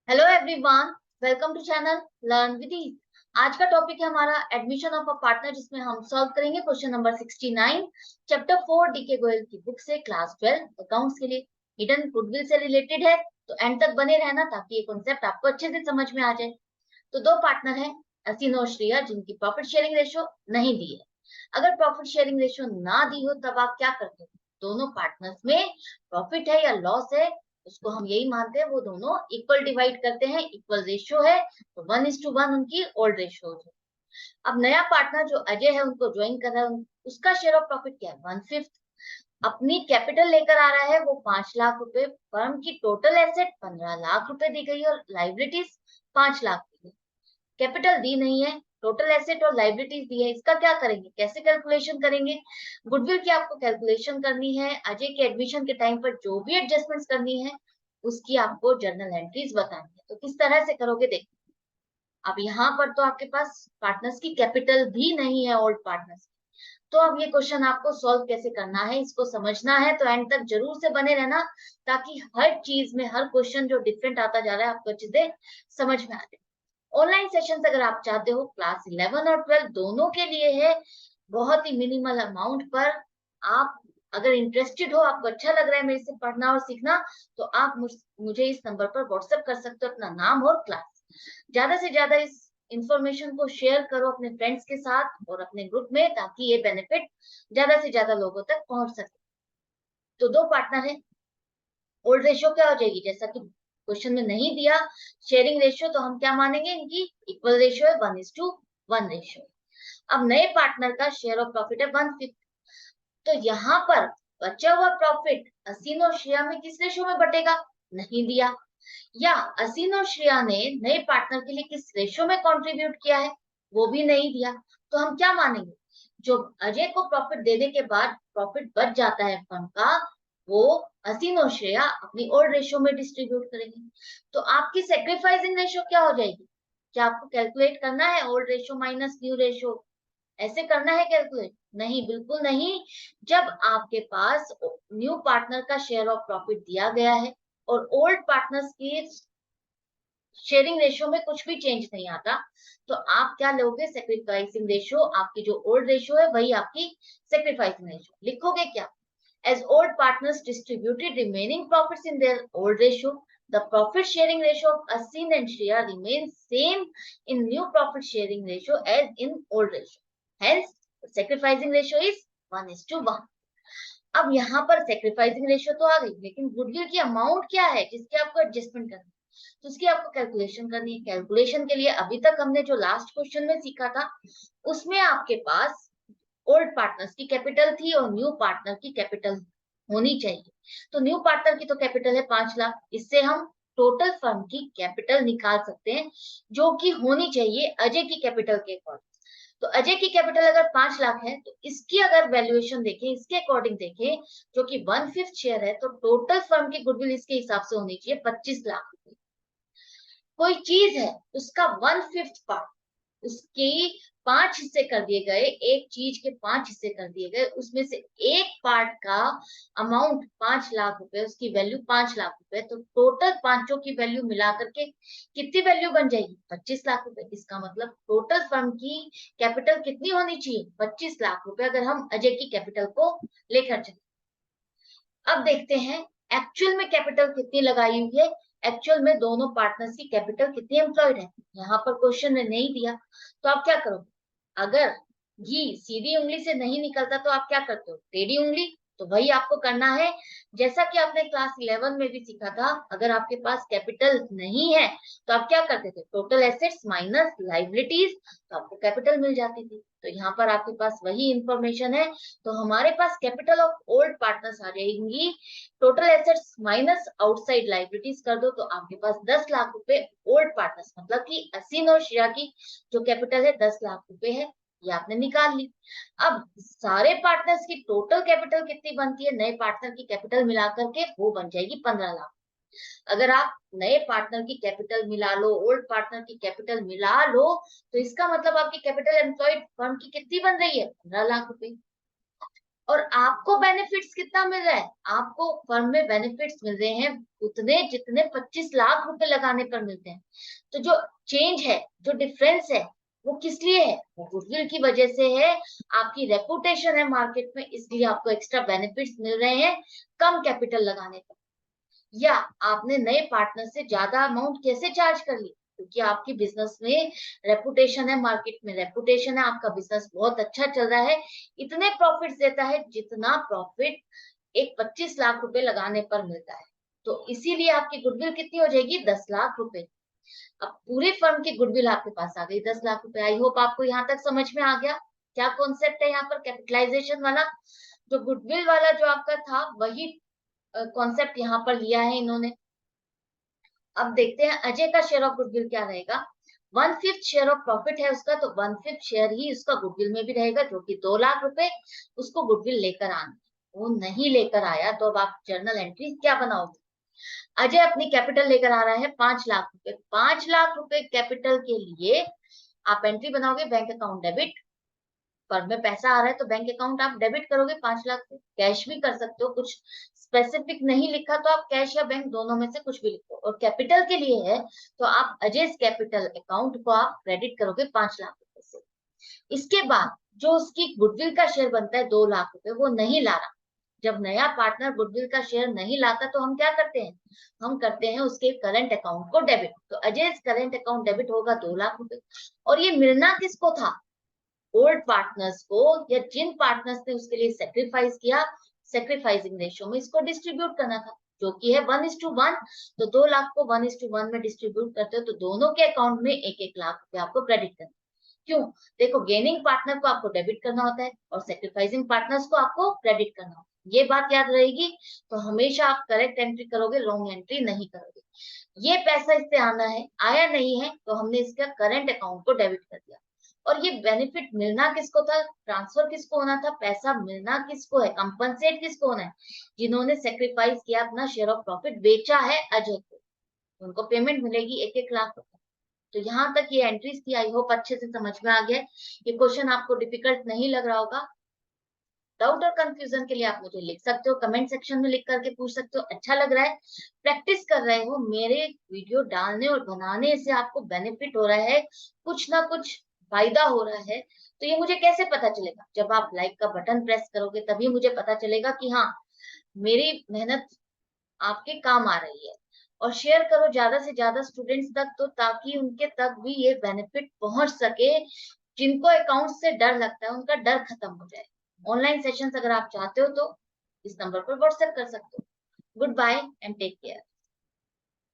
Hello everyone, welcome to channel learn with ease. आज का topic है हमारा एडमिशन ऑफ अ पार्टनर, जिसमें हम सॉल्व करेंगे question number 69 chapter 4 DK Goyal की बुक से, क्लास 12 अकाउंट्स के लिए। हिडन गुडविल से रिलेटेड है, तो एंड तक बने रहना ताकि ये कॉन्सेप्ट आपको अच्छे से समझ में आ जाए। तो दो पार्टनर है, असीन और श्रेया, जिनकी प्रॉफिट शेयरिंग रेशो नहीं दी है। अगर प्रॉफिट शेयरिंग रेशो ना दी हो तब आप क्या करते हो? दोनों पार्टनर्स में प्रॉफिट है या लॉस है, उसको हम यही मानते हैं वो दोनों इक्वल डिवाइड करते हैं, इक्वल रेशियो है, तो 1:1 उनकी ओल्ड रेशियो है। अब नया पार्टनर जो अजय है उनको ज्वाइन कर रहा है, उसका शेयर ऑफ प्रॉफिट क्या है? 1/5। अपनी कैपिटल लेकर आ रहा है वो 5 लाख रुपए। फर्म की टोटल एसेट 15 लाख रुपए दी गई और लाइबिलिटीज 5 लाख दी गई। कैपिटल दी नहीं है, टोटल एसेट और लाइबिलिटीज दी है। इसका क्या करेंगे, कैसे कैलकुलेशन करेंगे? गुडविल की आपको कैलकुलेशन करनी है। अजय के एडमिशन के टाइम पर जो भी एडजस्टमेंट्स करनी है उसकी आपको जर्नल एंट्रीज बतानी है। तो किस तरह से करोगे देखो। अब यहाँ पर तो आपके पास पार्टनर्स की कैपिटल भी नहीं है, ओल्ड पार्टनर्स। तो अब ये क्वेश्चन आपको सॉल्व कैसे करना है, इसको समझना है, तो एंड तक जरूर से बने रहना ताकि हर चीज में, हर क्वेश्चन जो डिफरेंट आता जा रहा है आपको अच्छे से समझ में आ जाए। ऑनलाइन सेशन अगर आप चाहते हो, क्लास 11 और 12 दोनों के लिए है, बहुत ही मिनिमल अमाउंट पर। आप अगर इंटरेस्टेड हो, आपको अच्छा लग रहा है मेरे से पढ़ना और सीखना, तो आप मुझे इस नंबर पर व्हाट्सएप कर सकते हो अपना नाम और क्लास। ज्यादा से ज्यादा इस इंफॉर्मेशन को शेयर करो अपने फ्रेंड्स के साथ और अपने ग्रुप में, ताकि ये बेनिफिट ज्यादा से ज्यादा लोगों तक पहुंच सके। तो दो पार्टनर है, ओल्ड रेशियो क्या हो जाएगी, जैसा कि क्वेश्चन में नहीं दिया शेयरिंग रेशियो, तो हम क्या मानेंगे, इनकी इक्वल रेशियो है, 1:1 रेशियो। अब नए पार्टनर का शेयर ऑफ प्रॉफिट है 1/5। तो यहाँ पर बचा हुआ प्रॉफिट असीन और श्रेया में किस रेशियो में बटेगा, नहीं दिया। या असीन और श्रेया ने नए पार्टनर के लिए किस रेशियो में कंट्रीब्यूट किया है, वो भी नहीं दिया। तो हम क्या मानेंगे, जो अजय को प्रॉफिट देने के बाद प्रॉफिट बच जाता है फर्म का, वो असीन और श्रेया अपनी ओल्ड रेशियो में डिस्ट्रीब्यूट करेंगे। तो आपकी सेक्रीफाइसिंग रेशियो क्या हो जाएगी? क्या आपको कैलकुलेट करना है old ratio minus new ratio, ऐसे करना है कैलकुलेट? नहीं, बिल्कुल नहीं। जब आपके पास न्यू पार्टनर का शेयर ऑफ प्रॉफिट दिया गया है और ओल्ड पार्टनर्स की शेयरिंग रेशियो में कुछ भी चेंज नहीं आता, तो आप क्या लोगे, सेक्रीफाइसिंग रेशियो। आपकी जो ओल्ड रेशियो है वही आपकी सेक्रीफाइसिंग रेशियो। लिखोगे क्या? As old partners distributed remaining profits in their old ratio, the profit sharing ratio of Asin and Shreya remains same in new profit sharing ratio as in old ratio. Hence, sacrificing ratio is 1:1. अब यहाँ पर sacrificing ratio तो आ गई, लेकिन goodwill की amount क्या है जिसकी आपको एडजस्टमेंट करनी है, तो उसकी आपको कैलकुलेशन करनी है। कैलकुलेशन के लिए अभी तक हमने जो लास्ट क्वेश्चन में सीखा था, उसमें आपके पास ओल्ड पार्टनर्स की कैपिटल थी और न्यू पार्टनर की कैपिटल होनी चाहिए। तो न्यू पार्टनर की तो कैपिटल है 5 लाख, इससे हम टोटल फर्म की कैपिटल निकाल सकते हैं, जो कि होनी चाहिए अजय की कैपिटल के अकॉर्डिंग। तो अजय की कैपिटल अगर 5 लाख है, तो इसकी अगर वैल्यूएशन देखें, इसके अकॉर्डिंग देखें, जो कि 1/5 शेयर है, तो टोटल फर्म की गुडविल इसके हिसाब से होनी चाहिए 25 लाख। कोई चीज है, उसका 1/5 पार्ट, उसके 5 हिस्से कर दिए गए, एक चीज के 5 हिस्से कर दिए गए, उसमें से एक पार्ट का अमाउंट 5 लाख रुपए, उसकी वैल्यू 5 लाख रुपए, तो टोटल पांचों की वैल्यू मिला करके कितनी वैल्यू बन जाएगी, 25 लाख रुपए। इसका मतलब टोटल फर्म की कैपिटल कितनी होनी चाहिए, 25 लाख रुपए, अगर हम अजय की कैपिटल को लेकर चले। अब देखते हैं एक्चुअल में कैपिटल कितनी लगाई हुई है। एक्चुअल में दोनों पार्टनर्स की कैपिटल कितनी एम्प्लॉयड है, यहाँ पर क्वेश्चन ने नहीं दिया, तो आप क्या करोगे? अगर घी सीधी उंगली से नहीं निकलता तो आप क्या करते हो, टेढ़ी उंगली। तो वही आपको करना है, जैसा कि आपने क्लास 11 में भी सीखा था। अगर आपके पास कैपिटल नहीं है तो आप क्या करते थे, टोटल एसेट्स माइनस लाइबिलिटीज, तो आपको कैपिटल मिल जाती थी। तो यहाँ पर आपके पास वही इंफॉर्मेशन है। तो हमारे पास कैपिटल ऑफ ओल्ड पार्टनर्स आ जाएंगी, total assets minus outside liabilities कर दो, तो आपके पास 10 लाख रुपए ओल्ड पार्टनर्स, मतलब कि असीन और श्रेया की जो कैपिटल है 10 लाख रुपए है, ये आपने निकाल ली। अब सारे पार्टनर्स की टोटल कैपिटल कितनी बनती है, नए पार्टनर की कैपिटल मिलाकर के, वो बन जाएगी 15 लाख। अगर आप नए पार्टनर की कैपिटल मिला लो, ओल्ड पार्टनर की कैपिटल मिला लो, तो इसका मतलब आपकी कैपिटल एम्प्लॉयड फर्म की कितनी बन रही है, 15 लाख रुपए। और आपको बेनिफिट्स कितना मिल रहा है? आपको फर्म में बेनिफिट्स मिल रहे हैं उतने जितने 25 लाख रुपए लगाने पर मिलते हैं। तो जो चेंज है, जो डिफरेंस है, वो किस लिए है? वो गुडविल की वजह से है। आपकी रेपुटेशन है मार्केट में, इसलिए आपको एक्स्ट्रा बेनिफिट्स मिल रहे हैं कम कैपिटल लगाने पर। या आपने नए पार्टनर से ज्यादा अमाउंट कैसे चार्ज कर ली? क्योंकि आपकी बिजनेस में रेपुटेशन है, मार्केट में रेपुटेशन है, आपका बिजनेस बहुत अच्छा चल रहा है, इतने प्रॉफिट देता है जितना प्रॉफिट एक 25 लाख रुपए लगाने पर मिलता है। तो इसीलिए आपकी गुडविल कितनी हो जाएगी? 10 लाख रुपए। अब पूरे फर्म की गुडविल आपके पास आ गई 10 लाख रुपए। आई होप आपको यहाँ तक समझ में आ गया क्या कॉन्सेप्ट है यहाँ पर कैपिटलाइजेशन वाला। जो गुडविल वाला जो आपका था वही कॉन्सेप्ट यहाँ पर लिया है इन्होंने। अब देखते हैं अजय का शेयर ऑफ गुडविल क्या रहेगा। 1/5 शेयर ऑफ प्रॉफिट है उसका, तो 1/5 शेयर ही उसका गुडविल में भी रहेगा, जो कि 2 लाख रुपए उसको गुडविल लेकर आना। वो नहीं लेकर आया तो अब आप जर्नल एंट्री क्या बनाओगे? अजय अपनी कैपिटल लेकर आ रहा है 5 लाख रुपए। 5 लाख रुपए कैपिटल के लिए आप एंट्री बनाओगे बैंक अकाउंट डेबिट। फर्म में पैसा आ रहा है तो बैंक अकाउंट आप डेबिट करोगे 5 लाख से। कैश भी कर सकते हो, कुछ स्पेसिफिक नहीं लिखा तो आप कैश या बैंक दोनों में से कुछ भी लिखो। और कैपिटल के लिए है तो आप अजय कैपिटल अकाउंट को आप क्रेडिट करोगे 5 लाख रुपए से। इसके बाद जो उसकी गुडविल का शेयर बनता है 2 लाख रुपए, वो नहीं ला रहा। जब नया पार्टनर गुडविल का शेयर नहीं लाता तो हम क्या करते हैं? हम करते हैं उसके करंट अकाउंट को डेबिट। तो अजय करंट अकाउंट डेबिट होगा 2 लाख रुपए। और ये मिलना किसको था? ओल्ड पार्टनर्स को, या जिन पार्टनर्स ने उसके लिए सेक्रीफाइस किया। सेक्रीफाइसिंग रेशियो में इसको डिस्ट्रीब्यूट करना था, जो कि है 1:1। तो 2 लाख को 1:1 में डिस्ट्रीब्यूट करते हो तो दोनों के अकाउंट में 1-1 लाख रुपए आपको क्रेडिट करना। क्यों? देखो, गेनिंग पार्टनर को आपको डेबिट करना होता है और सेक्रीफाइसिंग पार्टनर्स को आपको क्रेडिट करना होता है। ये बात याद रहेगी। तो हमेशा आप करेक्ट एंट्री करोगे, रॉन्ग एंट्री नहीं करोगे। ये पैसा इससे आना है, आया नहीं है तो हमने इसका करंट अकाउंट को डेबिट कर दिया। और ये बेनिफिट मिलना किसको था? ट्रांसफर किसको होना था? पैसा मिलना किसको है? कंपनसेट किसको होना है? जिन्होंने सेक्रीफाइस किया, अपना शेयर ऑफ प्रॉफिट बेचा है अजय को, उनको पेमेंट मिलेगी 1-1 लाख रुपए। तो यहाँ तक ये एंट्रीज थी। आई होप अच्छे से समझ में आ गया है। ये क्वेश्चन आपको डिफिकल्ट नहीं लग रहा होगा। डाउट और कंफ्यूजन के लिए आप मुझे लिख सकते हो, कमेंट सेक्शन में लिख करके पूछ सकते हो। अच्छा लग रहा है, प्रैक्टिस कर रहे हो, मेरे वीडियो डालने और बनाने से आपको बेनिफिट हो रहा है, कुछ ना कुछ फायदा हो रहा है। तो ये मुझे कैसे पता चलेगा? जब आप लाइक का बटन प्रेस करोगे तभी मुझे पता चलेगा कि हाँ, मेरी मेहनत आपके काम आ रही है। और शेयर करो ज्यादा से ज्यादा स्टूडेंट्स तक, तो ताकि उनके तक भी ये बेनिफिट पहुंच सके। जिनको अकाउंट से डर लगता है उनका डर खत्म हो जाए। ऑनलाइन सेशंस अगर आप चाहते हो तो इस नंबर पर व्हाट्सएप कर सकते हो। Good bye and take care.